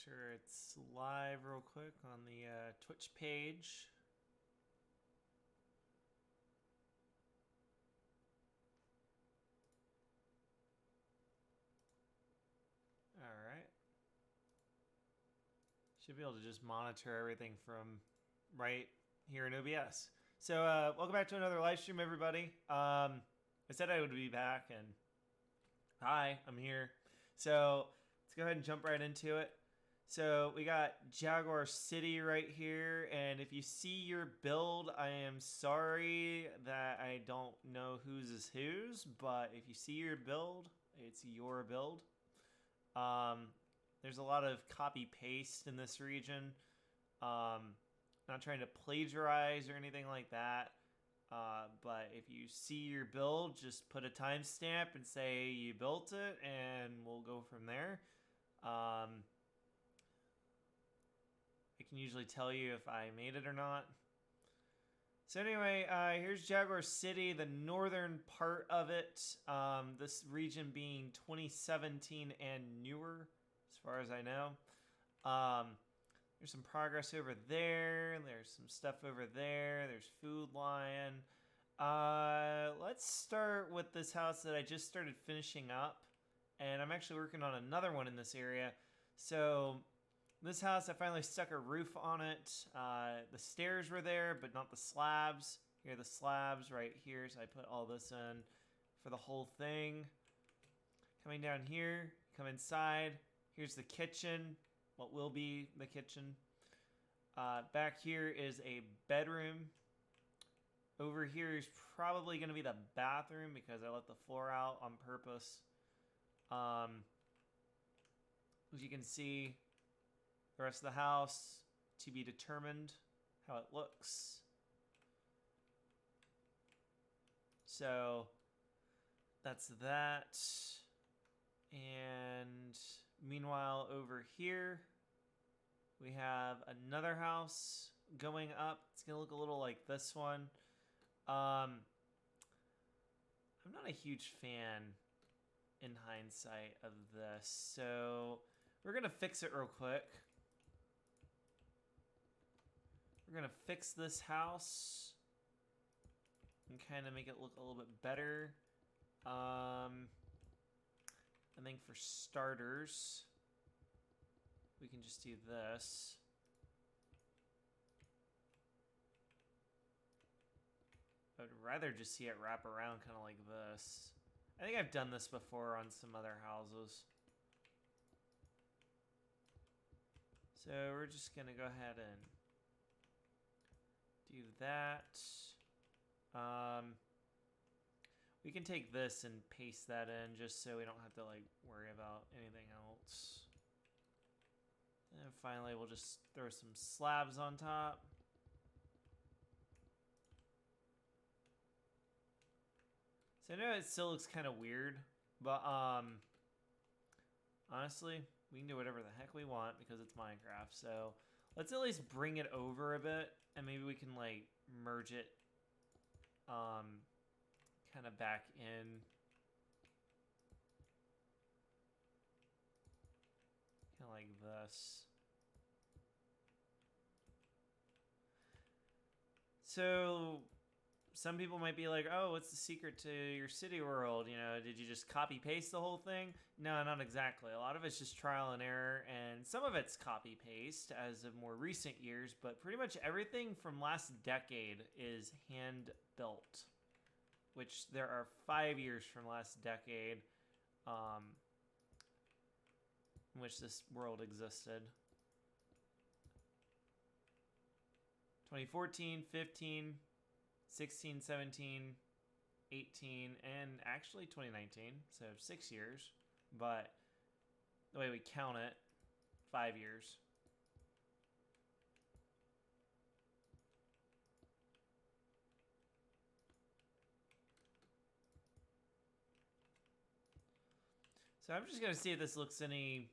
sure it's live real quick on the Twitch page. All right. Should be able to just monitor everything from right here in OBS. So welcome back to another live stream, everybody. I said I would be back, and hi, I'm here. So let's go ahead and jump right into it. So we got Jaguar City right here, and if you see your build, I am sorry that I don't know whose is whose, but if you see your build, it's your build. There's a lot of copy paste in this region. Not trying to plagiarize or anything like that. But if you see your build, just put a timestamp and say you built it, and we'll go from there. I can usually tell you if I made it or not. So anyway, here's Jaguar City, the northern part of it. This region being 2017 and newer, as far as I know. There's some progress over there. There's some stuff over there. There's Food Lion. Let's start with this house that I just started finishing up. And I'm actually working on another one in this area. So this house, I finally stuck a roof on it. The stairs were there, but not the slabs. Here are the slabs right here. So I put all this in for the whole thing. Coming down here, come inside. Here's the kitchen, what will be the kitchen. Back here is a bedroom. Over here is probably going to be the bathroom because I let the floor out on purpose. As you can see, the rest of the house to be determined how it looks. So that's that. And meanwhile, over here, we have another house going up. It's going to look a little like this one. I'm not a huge fan in hindsight of this, so we're going to fix it real quick. We're going to fix this house and kind of make it look a little bit better. I think for starters, we can just do this. I would rather just see it wrap around kind of like this. I think I've done this before on some other houses. So we're just going to go ahead and do that. We can take this and paste that in just so we don't have to like worry about anything else. And finally, we'll just throw some slabs on top. So I know it still looks kind of weird, but honestly, we can do whatever the heck we want because it's Minecraft. So let's at least bring it over a bit, and maybe we can like merge it kind of back in. Kind of like this. So some people might be like, oh, what's the secret to your city world? You know, did you just copy paste the whole thing? No, not exactly. A lot of it's just trial and error, and some of it's copy paste as of more recent years, but pretty much everything from last decade is hand built, which there are 5 years from last decade in which this world existed. 2014, 15, 16, 17, 18, and actually 2019, so 6 years, but the way we count it, 5 years. So I'm just going to see if this looks any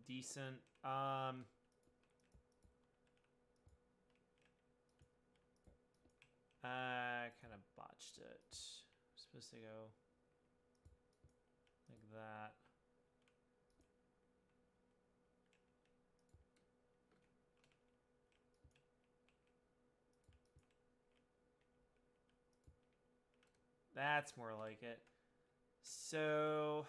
decent. I kind of botched it. I'm supposed to go like that. That's more like it. So...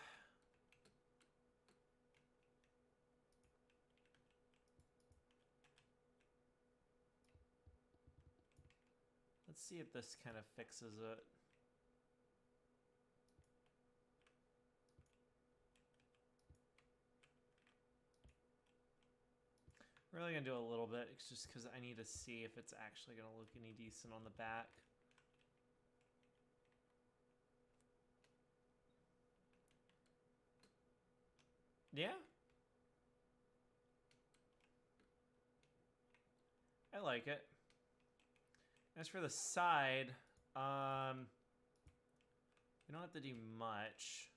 let's see if this kind of fixes it. We're really gonna do a little bit, it's just because I need to see if it's actually gonna look any decent on the back. Yeah. I like it. As for the side, we don't have to do much.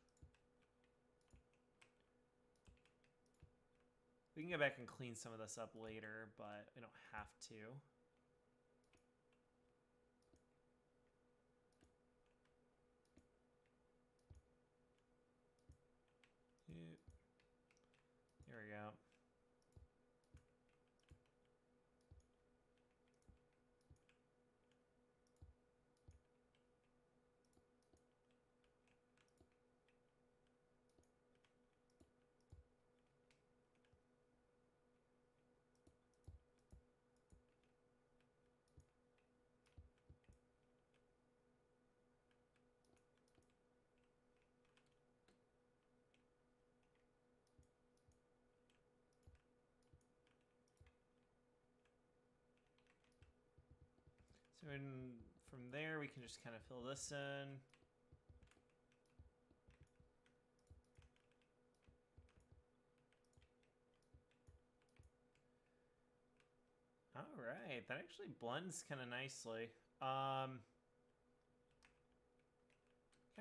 We can go back and clean some of this up later, but we don't have to. There we go. So from there, we can just kind of fill this in. All right, that actually blends kind of nicely. Kind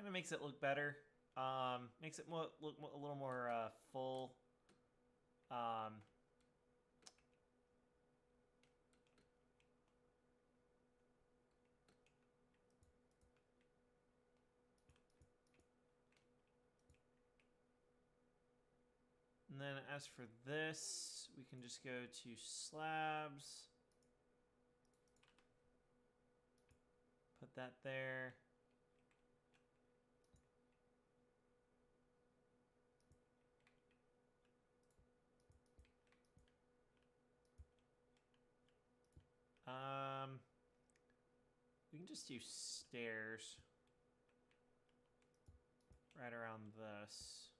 of makes it look better. Makes it look a little more full. And then as for this, we can just go to slabs. Put that there. We can just do stairs right around this.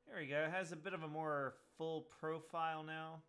There we go. It has a bit of a more full profile now.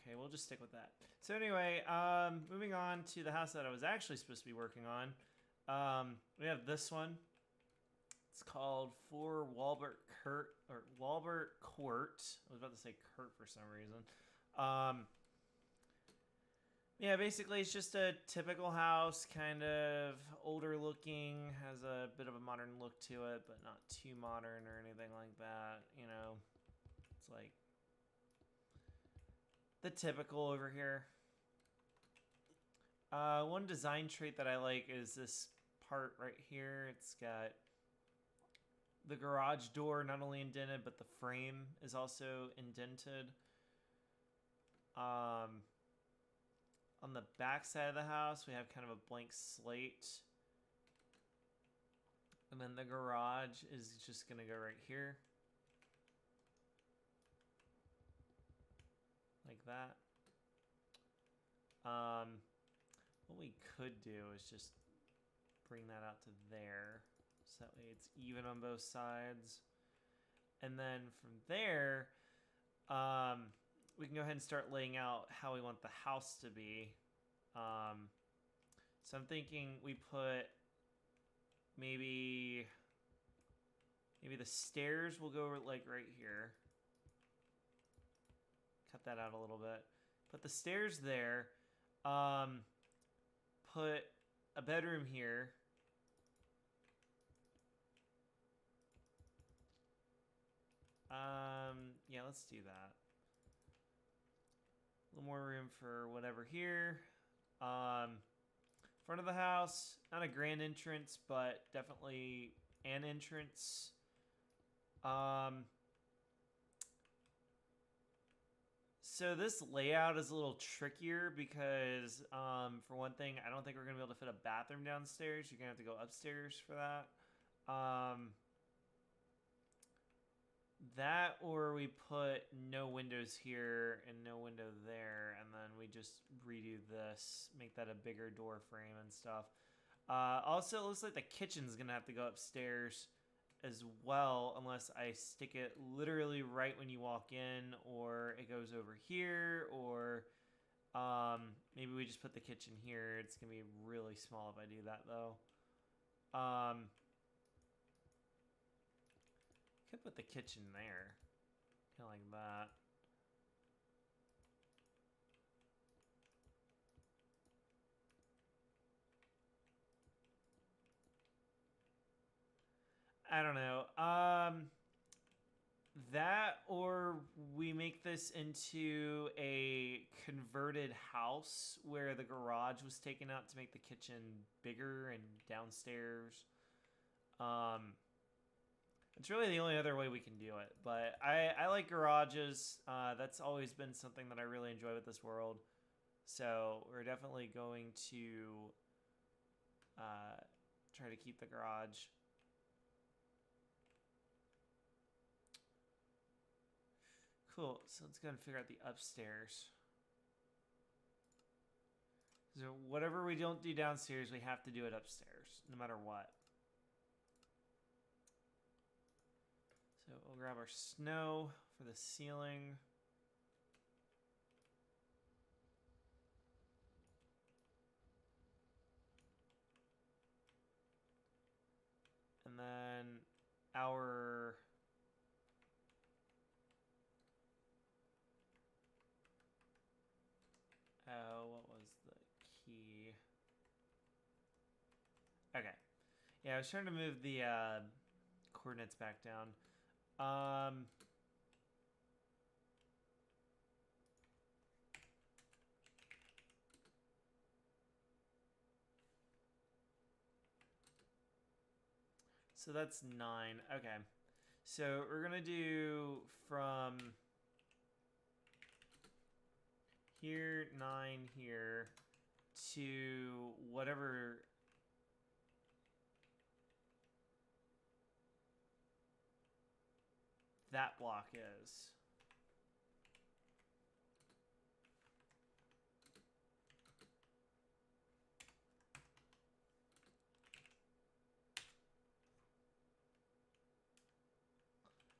Okay, we'll just stick with that. So anyway, moving on to the house that I was actually supposed to be working on. We have this one. It's called 4 Walbert Court. I was about to say Kurt for some reason. Yeah, basically it's just a typical house, kind of older looking, has a bit of a modern look to it, but not too modern or anything like that. You know, it's like the typical over here. One design trait that I like is this part right here. It's got the garage door not only indented, but the frame is also indented. On the back side of the house, we have kind of a blank slate. And then the garage is just going to go right here. Like that. What we could do is just bring that out to there. So that way it's even on both sides. And then from there, we can go ahead and start laying out how we want the house to be. So I'm thinking we put maybe the stairs will go like right here. Cut that out a little bit. Put the stairs there. Put a bedroom here. Yeah, let's do that. A little more room for whatever here. Front of the house, not a grand entrance, but definitely an entrance. So this layout is a little trickier because, for one thing, I don't think we're gonna be able to fit a bathroom downstairs. You're gonna have to go upstairs for that. That or we put no windows here and no window there, and then we just redo this, make that a bigger door frame and stuff. Also, it looks like the kitchen's gonna have to go upstairs as well, unless I stick it literally right when you walk in, or it goes over here, or maybe we just put the kitchen here. It's gonna be really small if I do that though. Could put the kitchen there, kind of like that. I don't know. That or we make this into a converted house where the garage was taken out to make the kitchen bigger and downstairs. It's really the only other way we can do it. But I like garages. That's always been something that I really enjoy with this world. So we're definitely going to try to keep the garage. Cool. So let's go and figure out the upstairs. So whatever we don't do downstairs, we have to do it upstairs, no matter what. So we'll grab our snow for the ceiling. And then our what was the key? Okay. Yeah, I was trying to move the coordinates back down. So that's 9. Okay. So we're going to do from here, 9 here, to whatever that block is.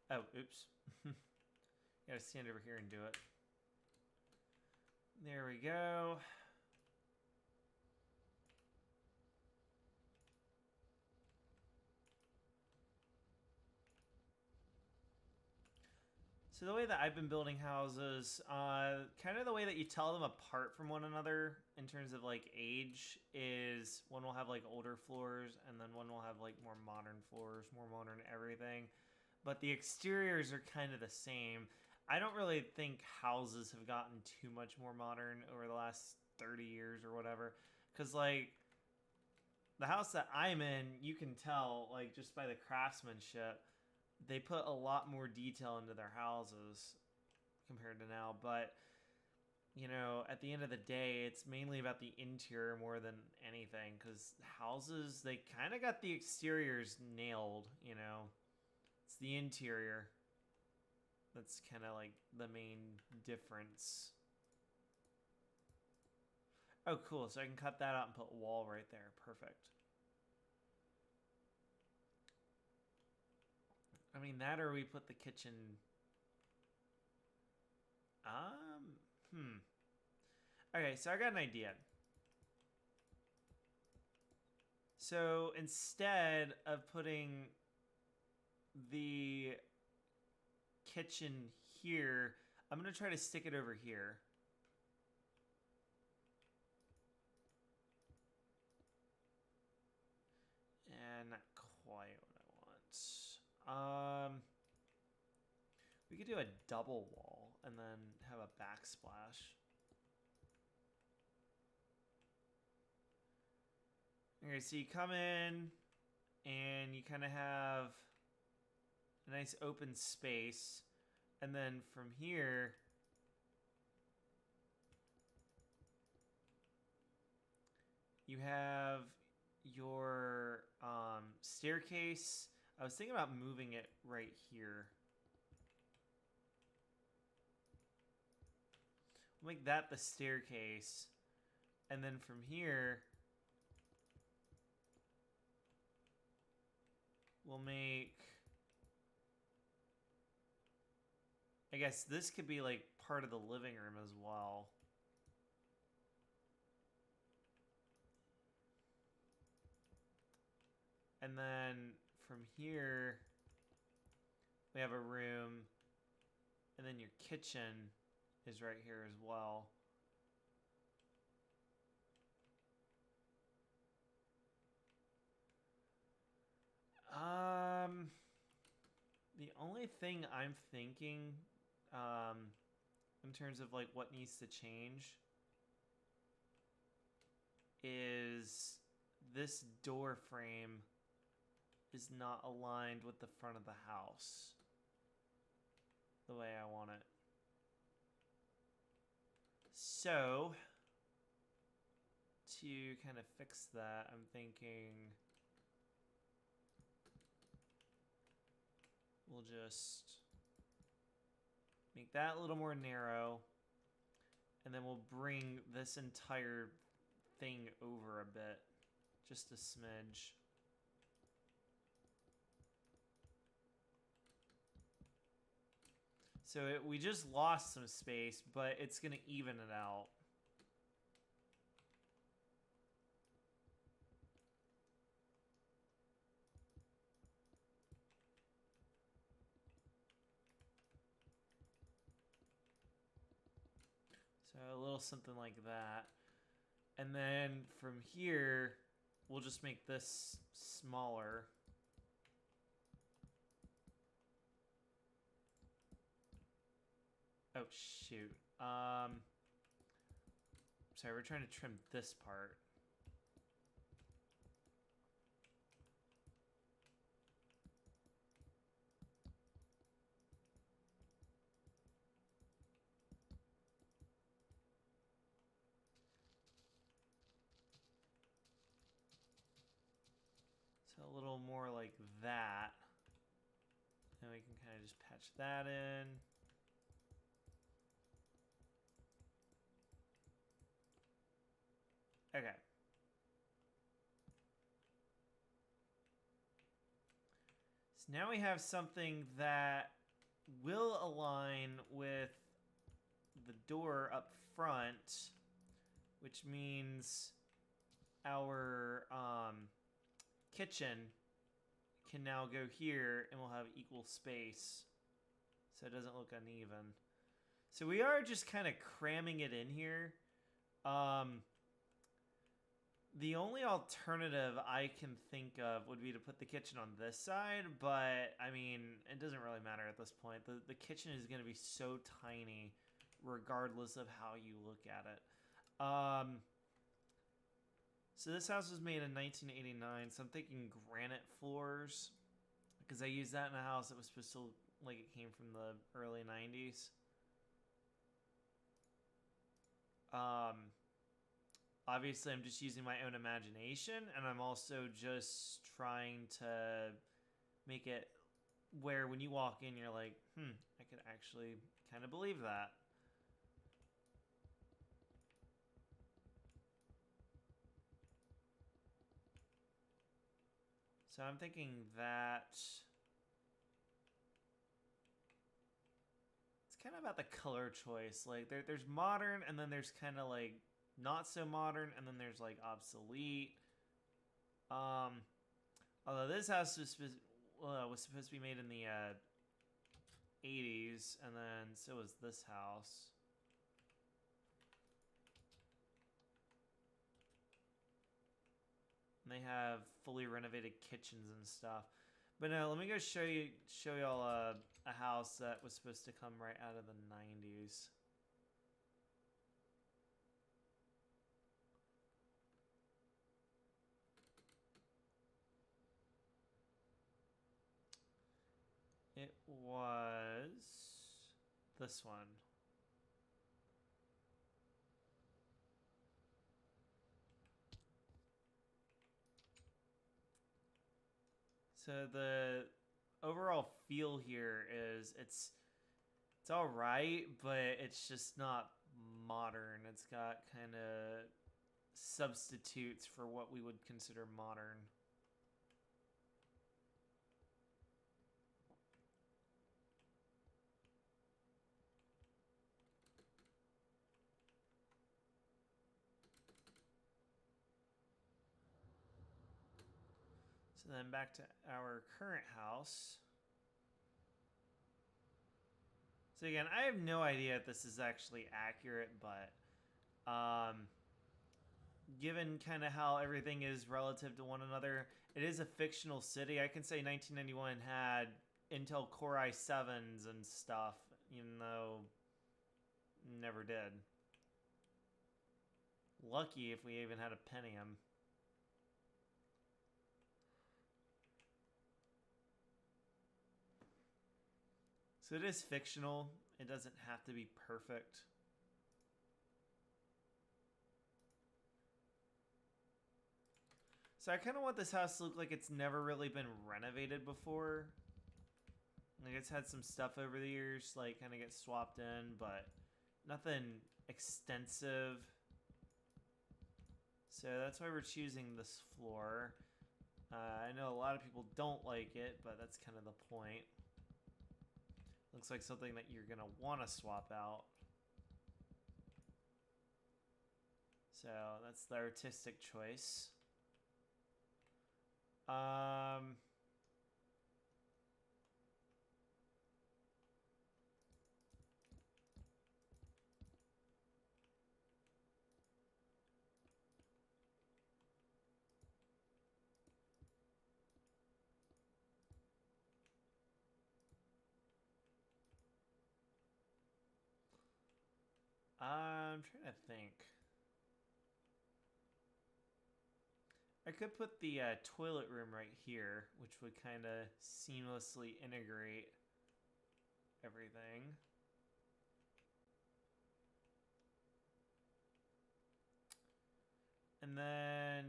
Oh, oops. Gotta stand over here and do it. There we go. So the way that I've been building houses, kind of the way that you tell them apart from one another in terms of like age is one will have like older floors and then one will have like more modern floors, more modern everything. But the exteriors are kind of the same. I don't really think houses have gotten too much more modern over the last 30 years or whatever. Because, like, the house that I'm in, you can tell, like, just by the craftsmanship, they put a lot more detail into their houses compared to now. But, you know, at the end of the day, it's mainly about the interior more than anything. Because houses, they kind of got the exteriors nailed, you know. It's the interior that's kind of like the main difference. Oh, cool. So I can cut that out and put a wall right there. Perfect. I mean, that or we put the kitchen... Okay, so I got an idea. So instead of putting the kitchen here, I'm going to try to stick it over here. And not quite what I want. We could do a double wall and then have a backsplash. Okay, so you come in and you kind of have a nice open space. And then from here, you have your staircase. I was thinking about moving it right here. Make that the staircase. And then from here, we'll make... I guess this could be like part of the living room as well. And then from here, we have a room. And then your kitchen is right here as well. The only thing I'm thinking, in terms of like what needs to change, is this door frame is not aligned with the front of the house the way I want it. So, to kind of fix that, I'm thinking we'll just make that a little more narrow, and then we'll bring this entire thing over a bit, just a smidge. So we just lost some space, but it's going to even it out. So a little something like that. And then from here, we'll just make this smaller. Oh, shoot. Sorry, we're trying to trim this part. So a little more like that. And we can kind of just patch that in. Okay. So now we have something that will align with the door up front, which means our kitchen can now go here and we'll have equal space, so it doesn't look uneven. So we are just kind of cramming it in here. The only alternative I can think of would be to put the kitchen on this side, but I mean, it doesn't really matter at this point. The kitchen is going to be so tiny regardless of how you look at it. So this house was made in 1989, so I'm thinking granite floors, because I used that in a house that was supposed to look like it came from the early 90s. Obviously, I'm just using my own imagination, and I'm also just trying to make it where when you walk in, you're like, I could actually kind of believe that. So I'm thinking that it's kind of about the color choice. Like there's modern, and then there's kind of like not so modern, and then there's like obsolete. Um, although this house was supposed to be made in the 80s, and then so was this house. And they have fully renovated kitchens and stuff. But no, let me go show y'all a house that was supposed to come right out of the 90s. It was this one. So the overall feel here is it's all right, but it's just not modern. It's got kind of substitutes for what we would consider modern. So then back to our current house. So again, I have no idea if this is actually accurate, but given kind of how everything is relative to one another, it is a fictional city. I can say 1991 had Intel Core i7s and stuff, even though never did. Lucky if we even had a Pentium. So it is fictional. It doesn't have to be perfect. So I kind of want this house to look like it's never really been renovated before. Like it's had some stuff over the years, like kind of get swapped in, but nothing extensive. So that's why we're choosing this floor. I know a lot of people don't like it, but that's kind of the point. Looks like something that you're going to want to swap out. So that's the artistic choice. I'm trying to think. I could put the toilet room right here, which would kind of seamlessly integrate everything. And then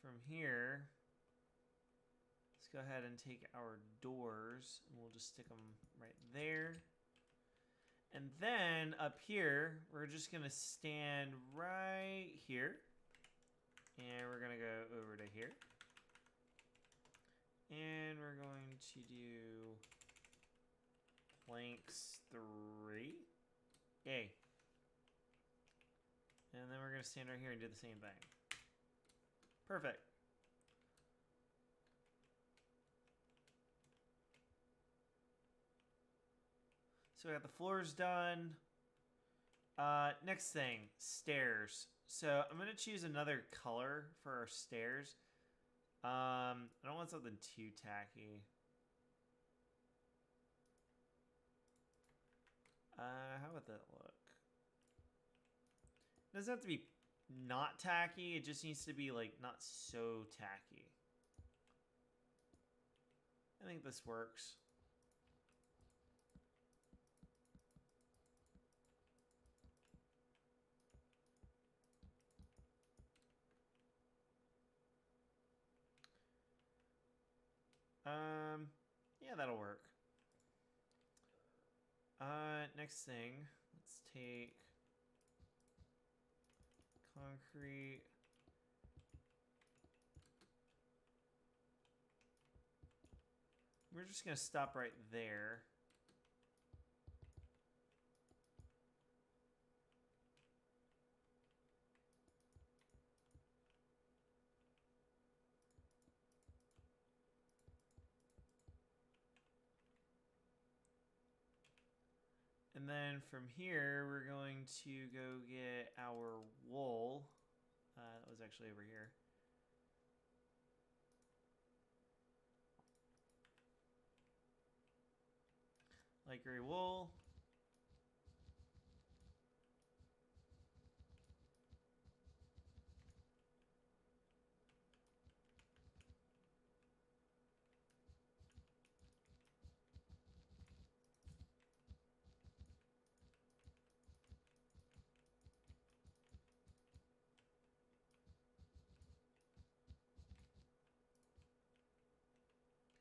from here, let's go ahead and take our doors and we'll just stick them right there. And then up here, we're just gonna stand right here. And we're gonna go over to here. And we're going to do planks 3. Yay. And then we're gonna stand right here and do the same thing. Perfect. So we got the floors done. Next thing, stairs. So I'm gonna choose another color for our stairs. I don't want something too tacky. How would that look? It doesn't have to be not tacky. It just needs to be like not so tacky. I think this works. Yeah, that'll work. Next thing, let's take concrete. We're just gonna stop right there. And then from here, we're going to go get our wool. That was actually over here. Light gray wool.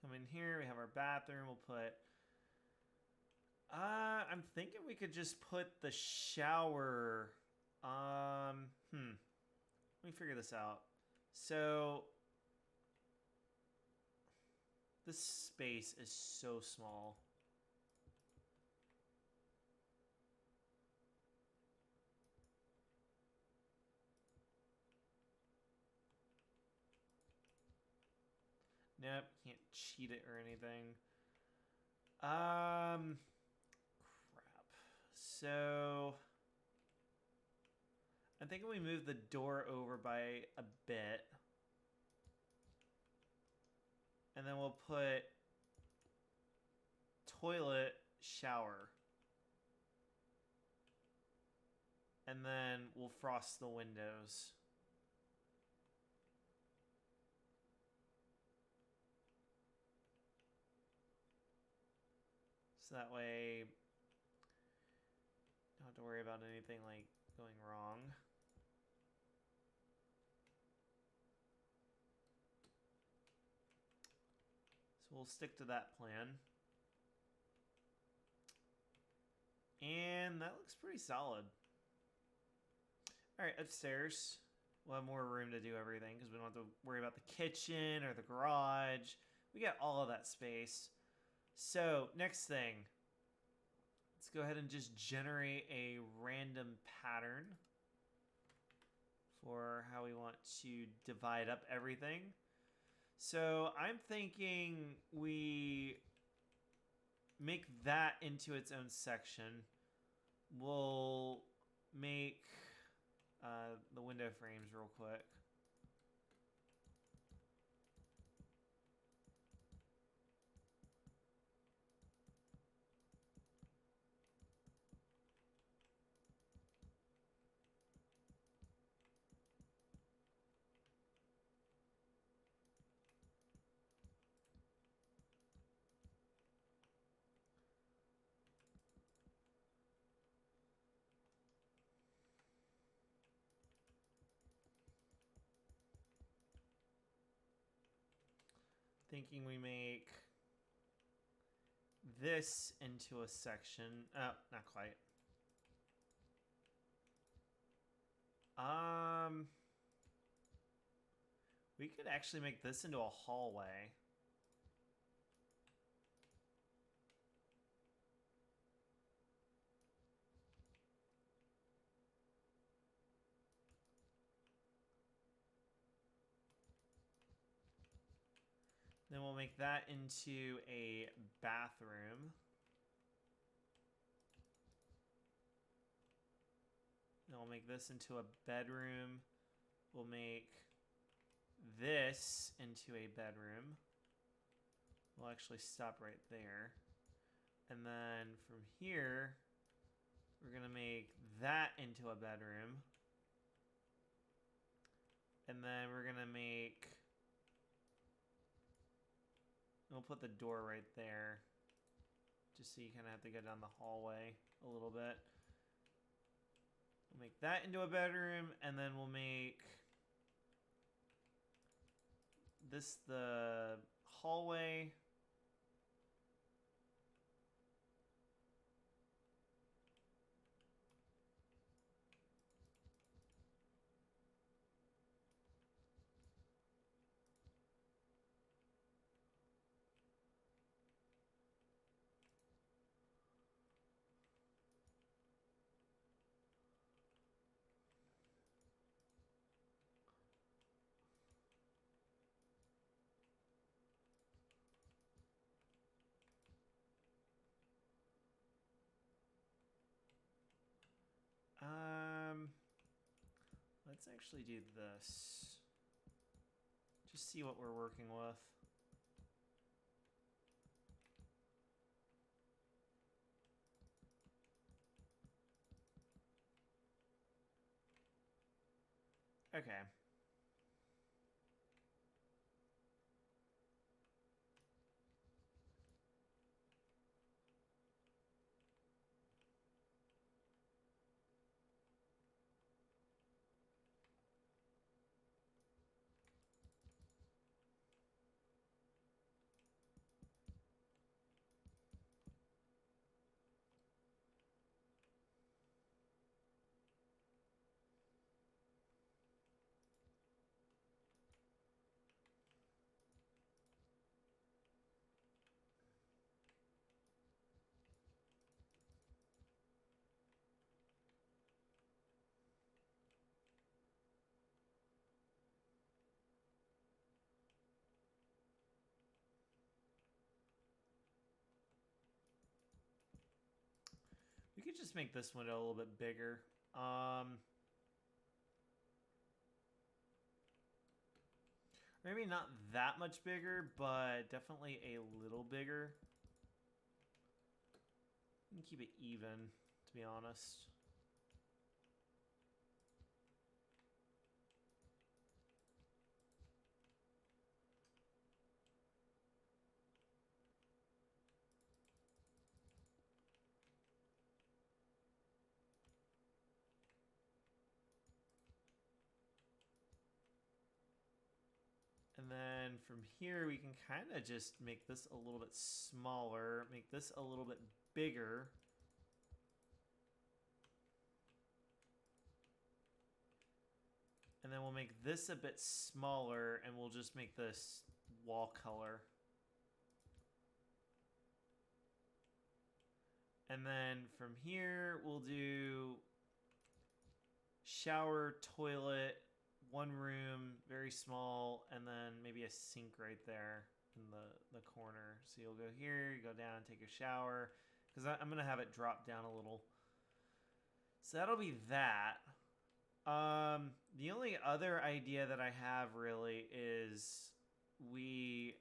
Come in here, we have our bathroom. We'll put... I'm thinking we could just put the shower... Let me figure this out. So... this space is so small. Nope, can't cheat it or anything. Crap. So I'm thinking we move the door over by a bit. And then we'll put toilet, shower. And then we'll frost the windows. So that way, don't have to worry about anything like going wrong. So we'll stick to that plan. And that looks pretty solid. All right, upstairs, we'll have more room to do everything because we don't have to worry about the kitchen or the garage. We got all of that space. So next thing, let's go ahead and just generate a random pattern for how we want to divide up everything. So I'm thinking we make that into its own section. We'll make the window frames real quick. Thinking we make this into a section. Not quite. We could actually make this into a hallway. Then we'll make that into a bathroom. Then we'll make this into a bedroom. We'll make this into a bedroom. We'll actually stop right there. And then from here, we're going to make that into a bedroom. And then we're going to make... we'll put the door right there, just so you kind of have to go down the hallway a little bit. We'll make that into a bedroom, and then we'll make this the hallway. let's actually do this. Just see what we're working with. Okay. We could just make this window a little bit bigger. Maybe not that much bigger, but definitely a little bigger. You can keep it even, to be honest. And then from here, we can kind of just make this a little bit smaller, make this a little bit bigger. And then we'll make this a bit smaller, and we'll just make this wall color. And then from here, we'll do shower, toilet, one room, very small, and then maybe a sink right there in the corner. So you'll go here, you go down and take a shower, because I'm going to have it drop down a little. So that'll be that. The only other idea that I have really is we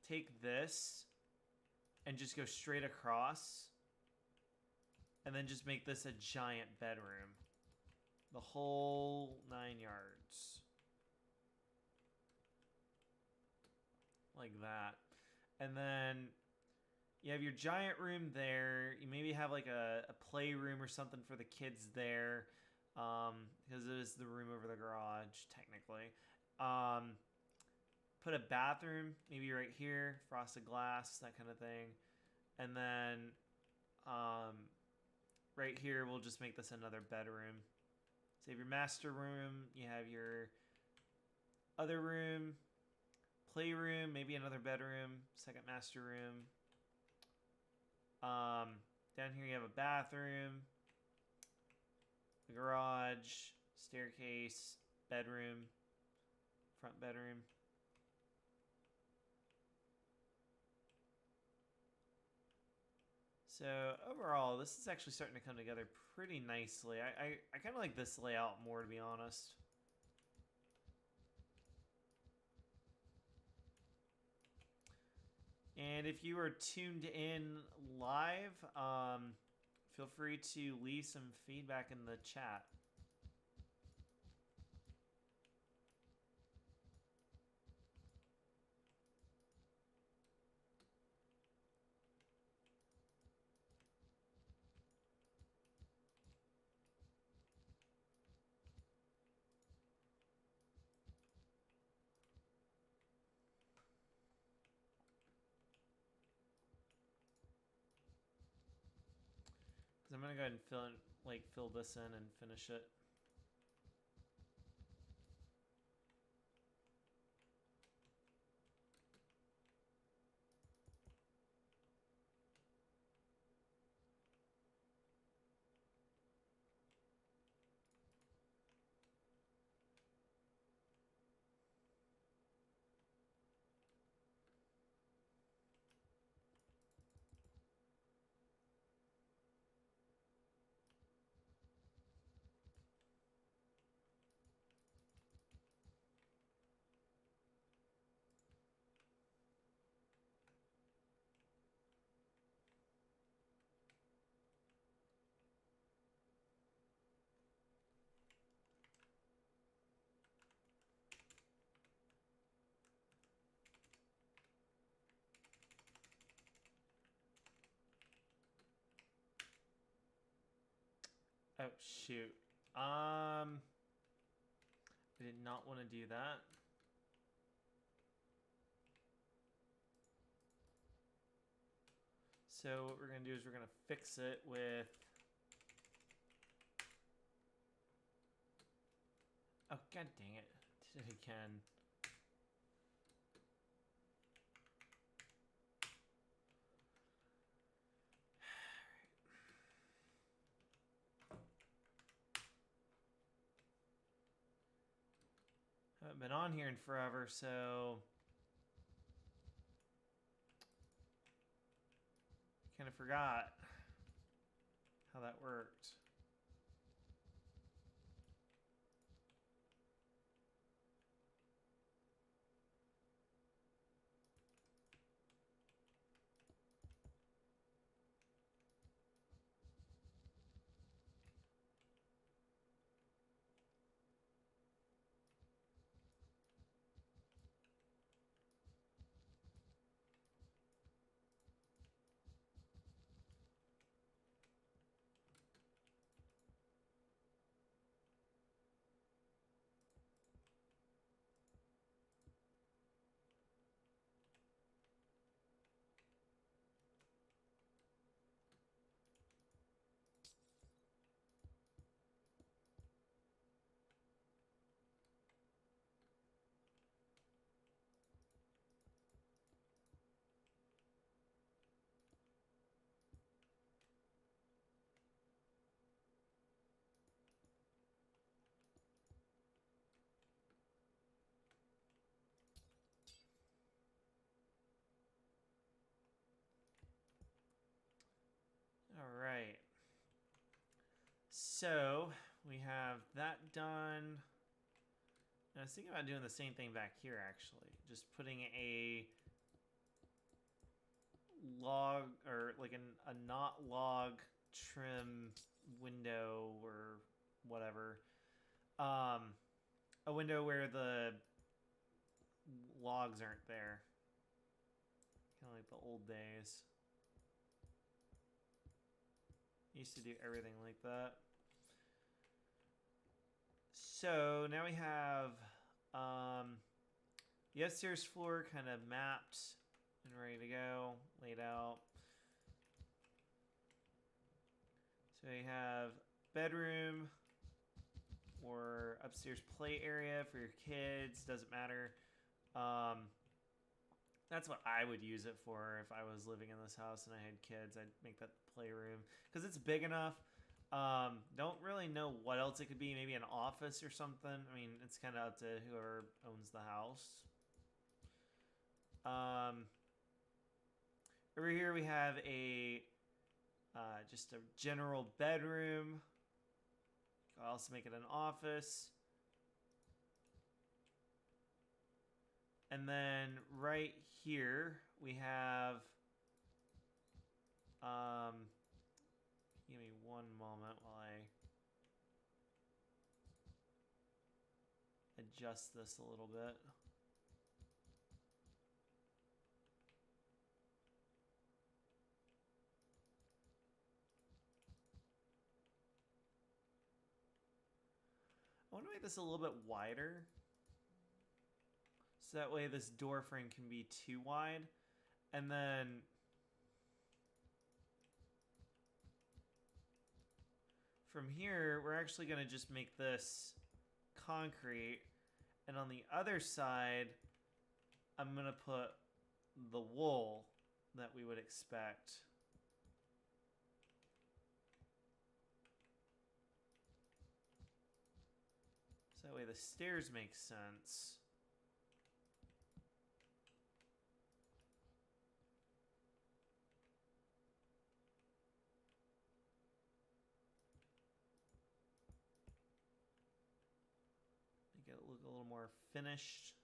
take this and just go straight across and then just make this a giant bedroom. The whole 9 yards. Like that. And then you have your giant room there. You maybe have like a playroom or something for the kids there. Because it is the room over the garage, technically. Put a bathroom, maybe right here. Frosted glass, that kind of thing. And then right here, we'll just make this another bedroom. So you have your master room, you have your other room, playroom, maybe another bedroom, second master room. Down here you have a bathroom, a garage, staircase, bedroom, front bedroom. So overall, this is actually starting to come together pretty nicely. I kind of like this layout more, to be honest. And if you are tuned in live, feel free to leave some feedback in the chat. I'm gonna go ahead and fill this in and finish it. Oh, shoot. I did not want to do that. So what we're going to do is we're going to fix it with... Oh, god dang it. Did it again. Haven't been on here in forever, so... kind of forgot how that worked. All right. So we have that done. I was thinking about doing the same thing back here, actually. Just putting a log, or like a not log trim window or whatever. A window where the logs aren't there. Kind of like the old days. Used to do everything like that. So now we have the upstairs floor kind of mapped and ready to go, laid out. So we have bedroom or upstairs play area for your kids, doesn't matter. That's what I would use it for if I was living in this house and I had kids. I'd make that the playroom because it's big enough. Don't really know what else it could be. Maybe an office or something. I mean, it's kind of up to whoever owns the house. Over here we have a just a general bedroom. I'll also make it an office. And then right here we have give me one moment while I adjust this a little bit. I want to make this a little bit wider. So that way this door frame can be too wide. And then from here, we're actually going to just make this concrete. And on the other side, I'm going to put the wool that we would expect. So that way the stairs make sense. Make it look a little more finished.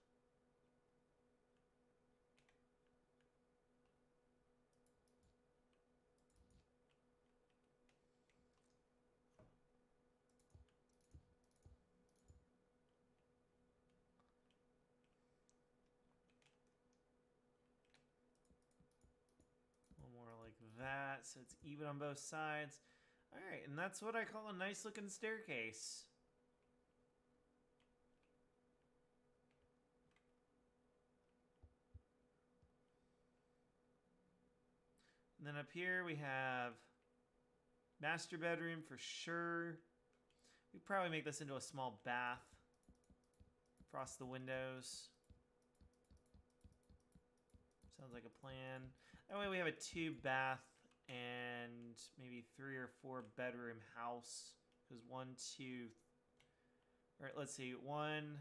More like that, so it's even on both sides. Alright, and that's what I call a nice looking staircase. And then up here we have master bedroom for sure. We'd probably make this into a small bath. Frost the windows. Sounds like a plan. That way we have a 2-bath and maybe 3 or 4 bedroom house. Because 1, 2... Alright, let's see. 1,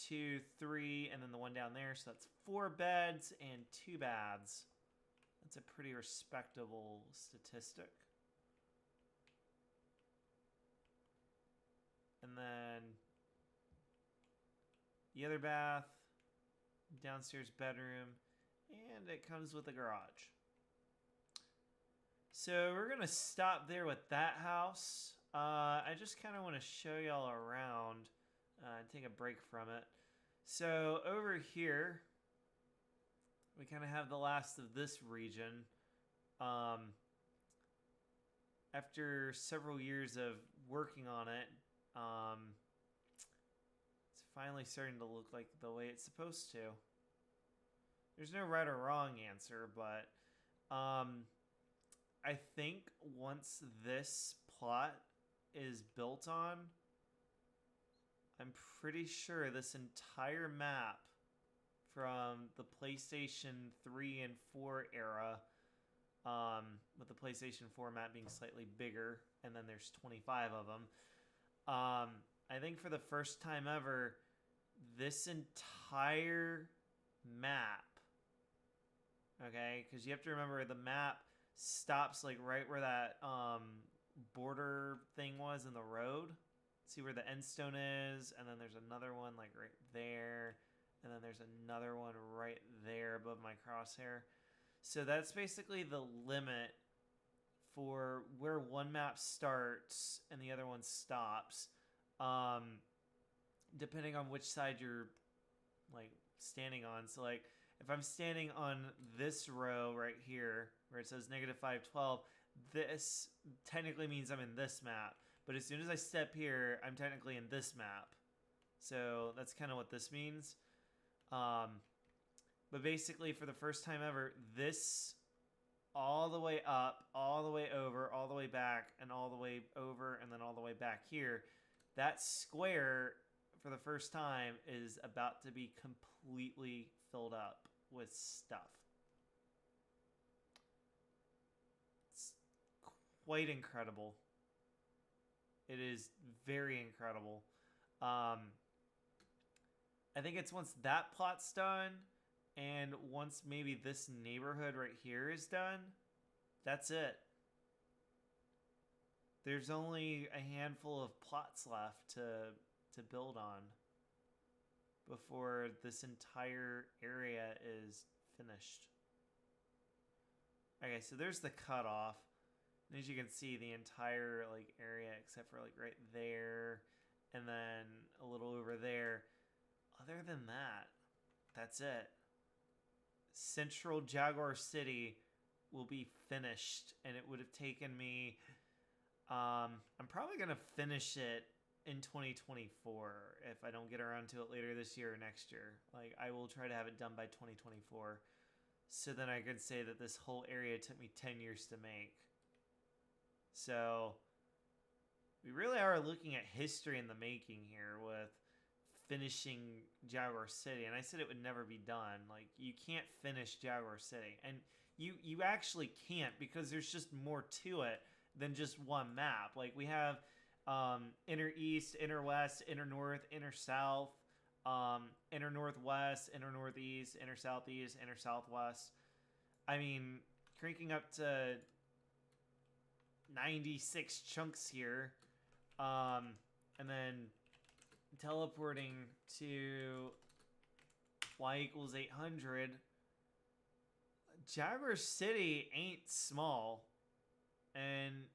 2, 3, and then the one down there. So that's 4 beds and 2 baths. That's a pretty respectable statistic. And then the other bath, downstairs bedroom, and it comes with a garage. So we're going to stop there with that house. I just kind of want to show y'all around and take a break from it. So over here, we kind of have the last of this region. After several years of working on it, it's finally starting to look like the way it's supposed to. There's no right or wrong answer, but I think once this plot is built on, I'm pretty sure this entire map from the PlayStation 3 and 4 era, with the PlayStation 4 map being slightly bigger, and then there's 25 of them. I think for the first time ever, this entire map, okay, because you have to remember the map stops like right where that border thing was in the road. See where the end stone is, and then there's another one like right there, and then there's another one right there above my crosshair. So that's basically the limit for where one map starts and the other one stops, depending on which side you're like standing on. So like if I'm standing on this row right here where it says -512, this technically means I'm in this map. But as soon as I step here, I'm technically in this map. So that's kind of what this means. But basically, for the first time ever, this all the way up, all the way over, all the way back, and all the way over, and then all the way back here, that square, for the first time, is about to be completely filled up with stuff. It's quite incredible. It is very incredible. I think it's once that plot's done, and once maybe this neighborhood right here is done, that's it. There's only a handful of plots left to build on before this entire area is finished. Okay, so there's the cutoff. And as you can see, the entire like area except for like right there and then a little over there. Other than that, that's it. Central Jaguar City will be finished, and it would have taken me I'm probably going to finish it in 2024 if I don't get around to it later this year or next year. Like, I will try to have it done by 2024, so then I could say that this whole area took me 10 years to make. So we really are looking at history in the making here with finishing Jaguar City. And I said it would never be done. Like, you can't finish Jaguar City. And you actually can't, because there's just more to it than just one map. Like, we have inner east, inner west, inner north, inner south, inner northwest, inner northeast, inner southeast, inner southwest. I mean, cranking up to 96 chunks here, and then teleporting to y=800. Jaguar City ain't small, and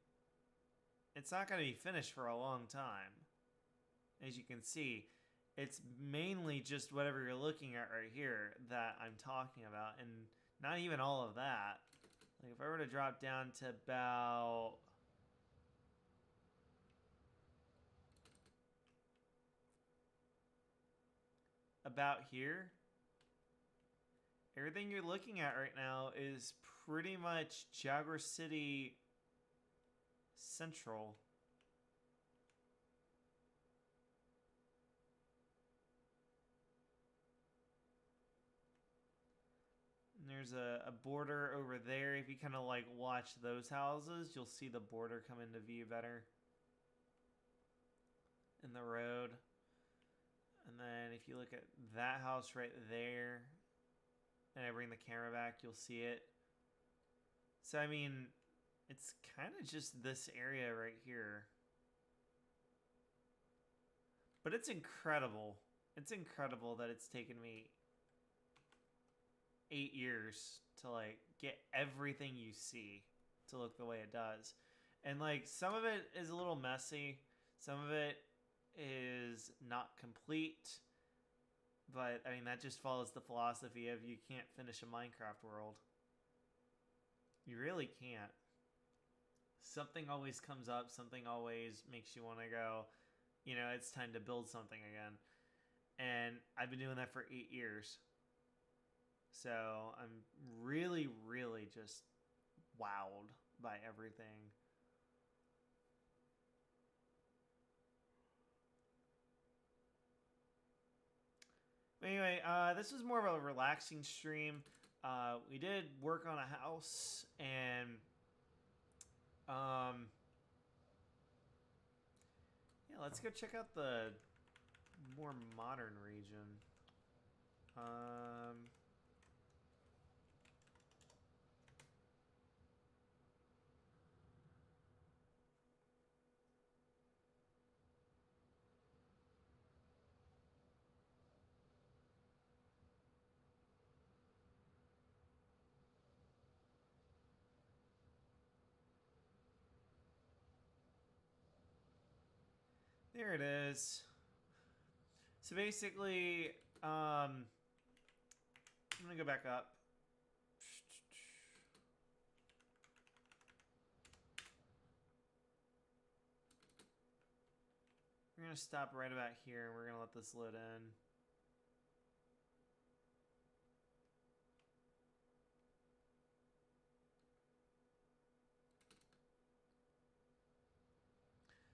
it's not going to be finished for a long time. As you can see, it's mainly just whatever you're looking at right here that I'm talking about, and not even all of that. Like, if I were to drop down to about about here, everything you're looking at right now is pretty much Jaguar City Central. And there's a border over there. If you kind of like watch those houses, you'll see the border come into view better in the road. And then if you look at that house right there, and I bring the camera back, you'll see it. So, I mean, it's kind of just this area right here. But it's incredible. It's incredible that it's taken me 8 years to, like, get everything you see to look the way it does. And, like, some of it is a little messy. Some of it is not complete. But, I mean, that just follows the philosophy of you can't finish a Minecraft world. You really can't. Something always comes up. Something always makes you want to go, you know, it's time to build something again. And I've been doing that for 8 years. So I'm really, really just wowed by everything. Anyway, this was more of a relaxing stream. We did work on a house, and yeah, let's go check out the more modern region. There it is. So basically, I'm gonna go back up. We're gonna stop right about here, and we're gonna let this load in.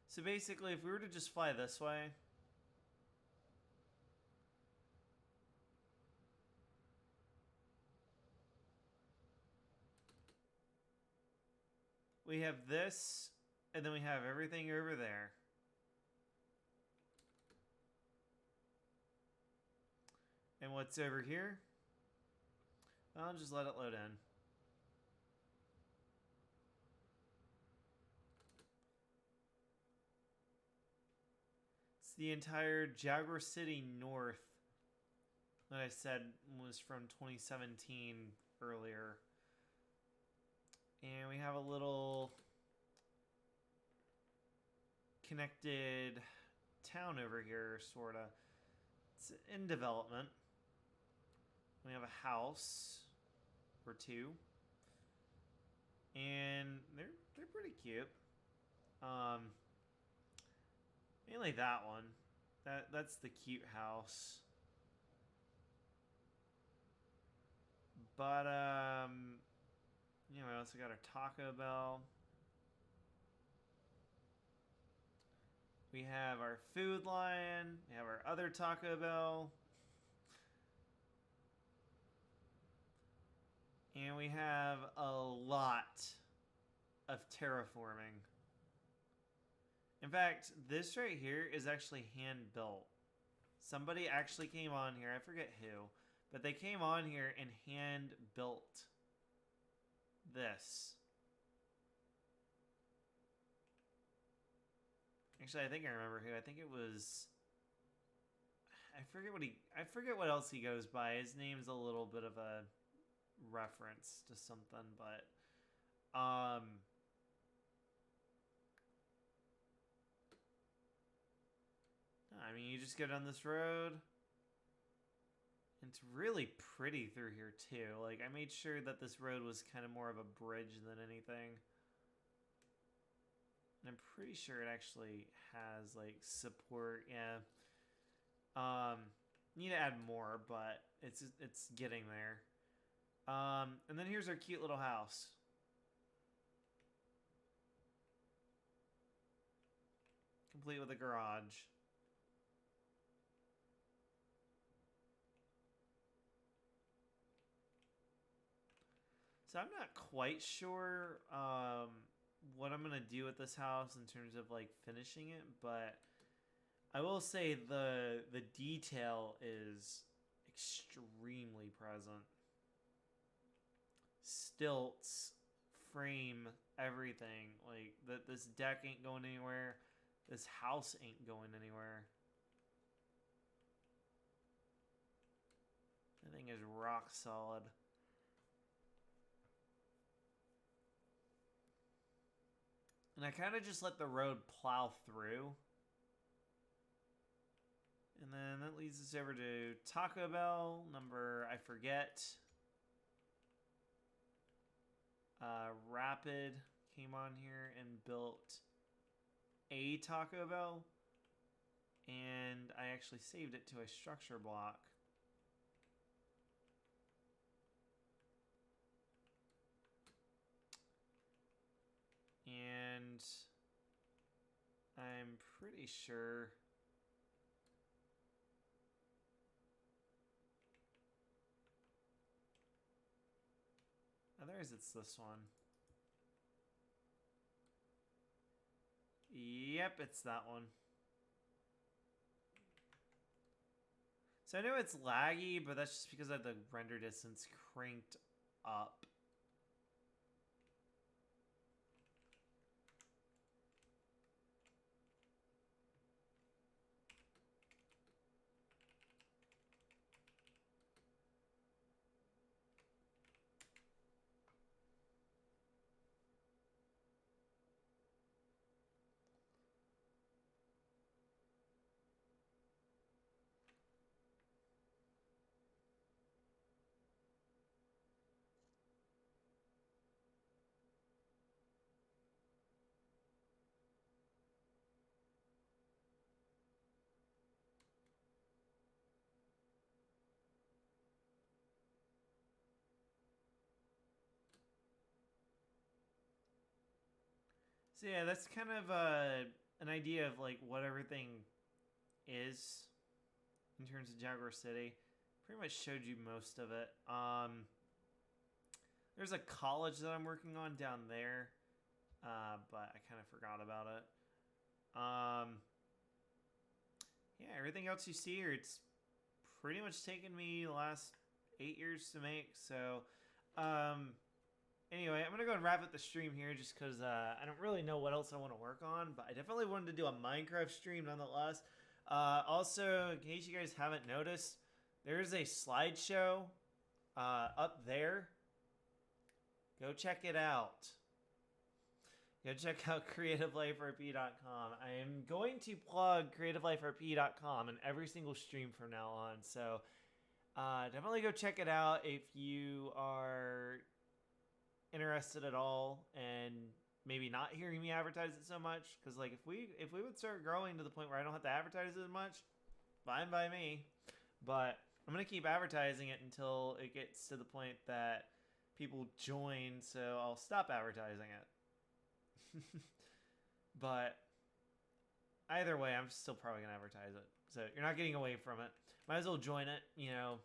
So basically, if we were to just fly this way, we have this, and then we have everything over there. And what's over here? I'll just let it load in. It's the entire Jaguar City North that I said was from 2017 earlier. And we have a little connected town over here, sort of. It's in development. We have a house or two, and they're pretty cute. Mainly that one. That's the cute house. But you know, we also got our Taco Bell. We have our Food Lion. We have our other Taco Bell. And we have a lot of terraforming. In fact, this right here is actually hand built. Somebody actually came on here, I forget who, but they came on here and hand built this. Actually, I think I remember who. I think it was, I forget what else he goes by. His name's a little bit of a reference to something, but I mean, you just go down this road. It's really pretty through here too. Like, I made sure that this road was kind of more of a bridge than anything. And I'm pretty sure it actually has like support. Yeah. Need to add more, but it's getting there. And then here's our cute little house. Complete with a garage. So I'm not quite sure what I'm gonna do with this house in terms of like finishing it, but I will say the detail is extremely present. Stilts, frame, everything. Like that, this deck ain't going anywhere. This house ain't going anywhere. The thing is rock solid. And I kind of just let the road plow through. And then that leads us over to Taco Bell, number, I forget. Rapid came on here and built a Taco Bell. And I actually saved it to a structure block. And I'm pretty sure otherwise it's this one. Yep, it's that one. So I know it's laggy, but that's just because I have the render distance cranked up. So yeah, that's kind of an idea of like what everything is in terms of Jaguar City. Pretty much showed you most of it. There's a college that I'm working on down there, but I kind of forgot about it. Yeah, everything else you see here, it's pretty much taken me the last 8 years to make. So, anyway, I'm gonna go and wrap up the stream here just because I don't really know what else I want to work on, but I definitely wanted to do a Minecraft stream nonetheless. Also, in case you guys haven't noticed, there's a slideshow up there. Go check it out. Go check out creativeliferp.com. I am going to plug creativeliferp.com in every single stream from now on. So definitely go check it out if you are interested at all and maybe not hearing me advertise it so much. Because like if we would start growing to the point where I don't have to advertise it as much, fine by me. But I'm going to keep advertising it until it gets to the point that people join, so I'll stop advertising it. But either way, I'm still probably going to advertise it. So you're not getting away from it. Might as well join it, you know,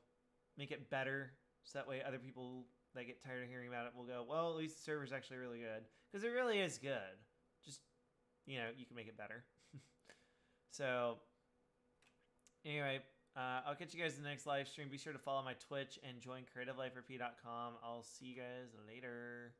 make it better. So that way other people that get tired of hearing about it will go, well, at least the server's actually really good. Because it really is good. Just, you know, you can make it better. So anyway, I'll catch you guys in the next live stream. Be sure to follow my Twitch and join creativelifrp.com. I'll see you guys later.